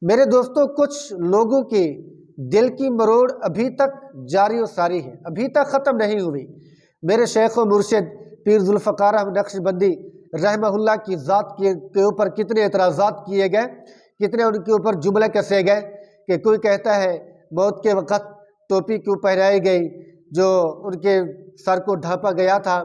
میرے دوستوں، کچھ لوگوں کی دل کی مروڑ ابھی تک جاری و ساری ہے، ابھی تک ختم نہیں ہوئی۔ میرے شیخ و مرشد پیر ذوالفقار احمد نقشبندی رحمہ اللہ کی ذات کے اوپر کتنے اعتراضات کیے گئے، کتنے ان کے اوپر جملے کسے گئے کہ کوئی کہتا ہے موت کے وقت ٹوپی کیوں پہنائی گئی جو ان کے سر کو ڈھانپا گیا تھا،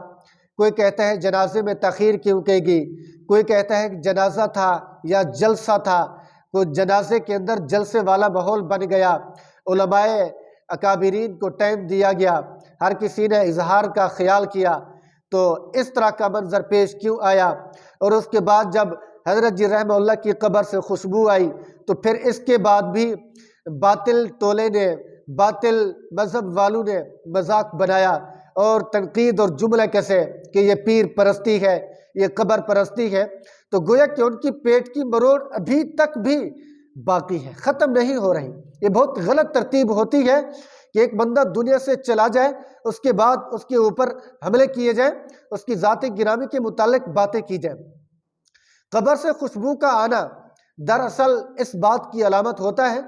کوئی کہتا ہے جنازے میں تاخیر کیوں کی گئی، کوئی کہتا ہے کہ جنازہ تھا یا جلسہ تھا، کوئی جنازے کے اندر جلسے والا ماحول بن گیا، علماء اکابرین کو ٹائم دیا گیا، ہر کسی نے اظہار کا خیال کیا، تو اس طرح کا منظر پیش کیوں آیا؟ اور اس کے بعد جب حضرت جی رحمہ اللہ کی قبر سے خوشبو آئی تو پھر اس کے بعد بھی باطل ٹولے نے، باطل مذہب والوں نے مذاق بنایا اور تنقید اور جملے کیسے کہ یہ پیر پرستی ہے، یہ قبر پرستی ہے، تو گویا کہ ان کی پیٹ کی مروڑ ابھی تک بھی باقی ہے، ختم نہیں ہو رہی۔ یہ بہت غلط ترتیب ہوتی ہے کہ ایک بندہ دنیا سے چلا جائے، اس کے بعد اس کے اوپر حملے کیے جائیں، اس کی ذات گرامی کے متعلق باتیں کی جائیں۔ قبر سے خوشبو کا آنا دراصل اس بات کی علامت ہوتا ہے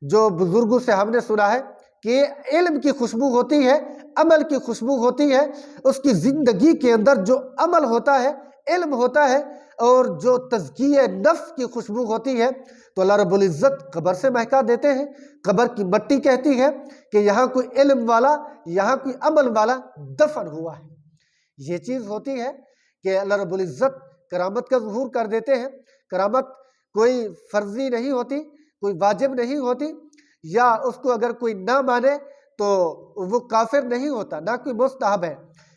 جو بزرگوں سے ہم نے سنا ہے کہ علم کی خوشبو ہوتی ہے، عمل کی خوشبو ہوتی ہے، اس کی زندگی کے اندر جو عمل ہوتا ہے، علم ہوتا ہے، اور جو تزکیہ نفس کی خوشبو ہوتی ہے تو اللہ رب العزت قبر سے مہکا دیتے ہیں۔ قبر کی مٹی کہتی ہے کہ یہاں کوئی علم والا، یہاں کوئی عمل والا دفن ہوا ہے۔ یہ چیز ہوتی ہے کہ اللہ رب العزت کرامت کا ظہور کر دیتے ہیں۔ کرامت کوئی فرضی نہیں ہوتی، کوئی واجب نہیں ہوتی، یا اس کو اگر کوئی نہ مانے تو وہ کافر نہیں ہوتا، نہ کوئی مستحب ہے،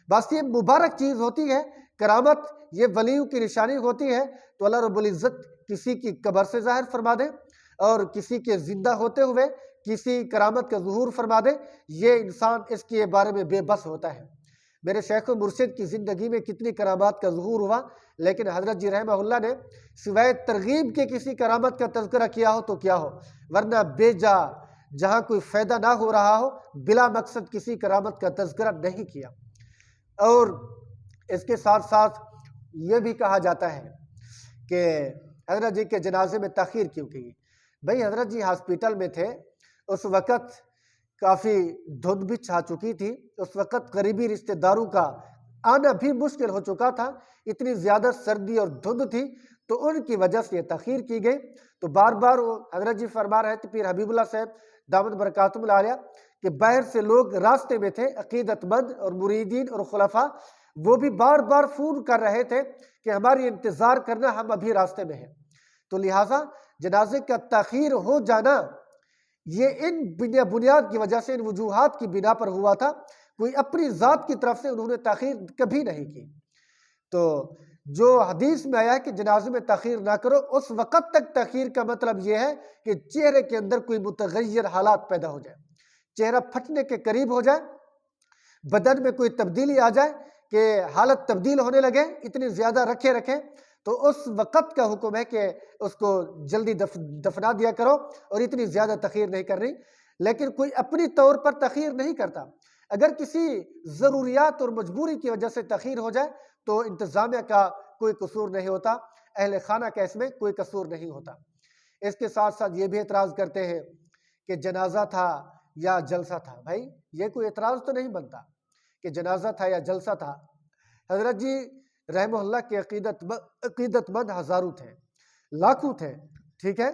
بس یہ مبارک چیز ہوتی ہے۔ کرامت یہ ولیوں کی نشانی ہوتی ہے، تو اللہ رب العزت کسی کی قبر سے ظاہر فرما دے اور کسی کے زندہ ہوتے ہوئے کسی کرامت کا ظہور فرما دے، یہ انسان اس کے بارے میں بے بس ہوتا ہے۔ میرے شیخ و مرشد کی زندگی میں کتنی کرامات کا ظہور ہوا، لیکن حضرت جی رحمہ اللہ نے سوائے ترغیب کے کسی کرامت کا تذکرہ کیا ہو تو کیا ہو، ورنہ بے جا جہاں کوئی فائدہ نہ ہو رہا ہو بلا مقصد کسی کرامت کا تذکرہ نہیں کیا۔ اور اس کے ساتھ ساتھ یہ بھی کہا جاتا ہے کہ حضرت جی کے جنازے میں تاخیر کیوں کی؟ بھئی حضرت جی ہاسپٹل میں تھے، اس وقت کافی دھند بھی چھا چکی تھی، اس وقت قریبی رشتہ داروں کا آنا بھی مشکل ہو چکا تھا، اتنی زیادہ سردی اور دھند تھی، تو ان کی وجہ سے یہ تاخیر کی گئی۔ تو بار بار وہ حضرت جی فرما رہے تھے، پیر حبیب اللہ صاحب دامت برکاتہم العالیہ، کہ باہر سے لوگ راستے میں تھے، عقیدت مند اور مریدین اور خلفاء، وہ بھی بار بار فون کر رہے تھے کہ ہماری انتظار کرنا، ہم ابھی راستے میں ہیں۔ تو لہٰذا جنازے کا تاخیر ہو جانا یہ ان بنیاد کی وجہ سے، ان وجوہات کی بنا پر ہوا تھا، کوئی اپنی ذات کی طرف سے انہوں نے تاخیر کبھی نہیں کی۔ تو جو حدیث میں آیا ہے کہ جنازے میں تاخیر نہ کرو، اس وقت تک تاخیر کا مطلب یہ ہے کہ چہرے کے اندر کوئی متغیر حالات پیدا ہو جائے، چہرہ پھٹنے کے قریب ہو جائے، بدن میں کوئی تبدیلی آ جائے کہ حالت تبدیل ہونے لگے، اتنی زیادہ رکھیں، تو اس وقت کا حکم ہے کہ اس کو جلدی دفنا دیا کرو اور اتنی زیادہ تاخیر نہیں کرنی۔ لیکن کوئی اپنی طور پر تاخیر نہیں کرتا۔ اگر کسی ضروریات اور مجبوری کی وجہ سے تاخیر ہو جائے تو انتظامیہ کا کوئی قصور نہیں ہوتا، اہل خانہ کا اس میں کوئی قصور نہیں ہوتا۔ اس کے ساتھ ساتھ یہ بھی اعتراض کرتے ہیں کہ جنازہ تھا یا جلسہ تھا۔ بھائی یہ کوئی اعتراض تو نہیں بنتا کہ جنازہ تھا یا جلسہ تھا۔ حضرت جی رحمہ اللہ کے عقیدت مند ہزاروں تھے، لاکھوں تھے، ٹھیک ہے،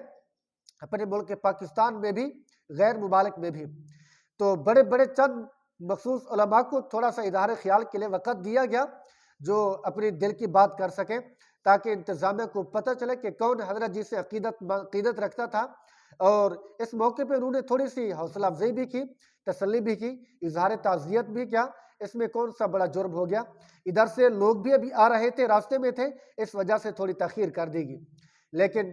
اپنے ملک پاکستان میں بھی، غیر ممالک میں بھی۔ تو بڑے بڑے چند مخصوص علماء کو تھوڑا سا اظہار خیال کے لیے وقت دیا گیا جو اپنی دل کی بات کر سکیں، تاکہ انتظامیہ کو پتہ چلے کہ کون حضرت جی سے عقیدت رکھتا تھا۔ اور اس موقع پہ انہوں نے تھوڑی سی حوصلہ افزائی بھی کی، تسلی بھی کی، اظہار تعزیت بھی کیا۔ اس میں کون سا بڑا جرم ہو گیا؟ ادھر سے لوگ بھی ابھی آ رہے تھے، راستے میں تھے، اس وجہ سے تھوڑی تاخیر کر دی گئی۔ لیکن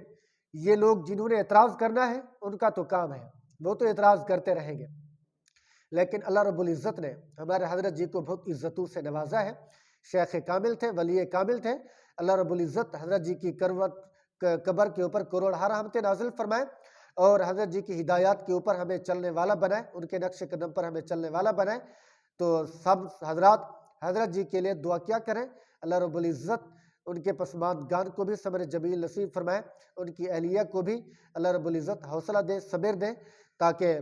یہ لوگ جنہوں نے اعتراض کرنا ہے ان کا تو کام ہے، وہ تو اعتراض کرتے رہیں گے۔ لیکن اللہ رب العزت نے ہمارے حضرت جی کو بہت عزتوں سے نوازا ہے۔ شیخ کامل تھے، ولی کامل تھے۔ اللہ رب العزت حضرت جی کی قبر کے اوپر کروڑہا رحمتیں نازل فرمائے اور حضرت جی کی ہدایات کے اوپر ہمیں چلنے والا بنائے، ان کے نقش قدم پر ہمیں چلنے والا بنائے۔ تو سب حضرات حضرت جی کے لیے دعا کیا کریں، اللہ رب العزت ان کے پسماندگان کو بھی صبر جمیل نصیب فرمائے، ان کی اہلیہ کو بھی اللہ رب العزت حوصلہ دے، صبر دے، تاکہ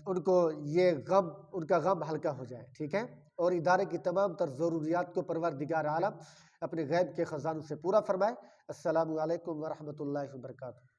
ان کو یہ غم، ان کا غم ہلکا ہو جائے، ٹھیک ہے۔ اور ادارے کی تمام تر ضروریات کو پروردگار عالم اپنے غیب کے خزانوں سے پورا فرمائے۔ السلام علیکم ورحمۃ اللہ وبرکاتہ۔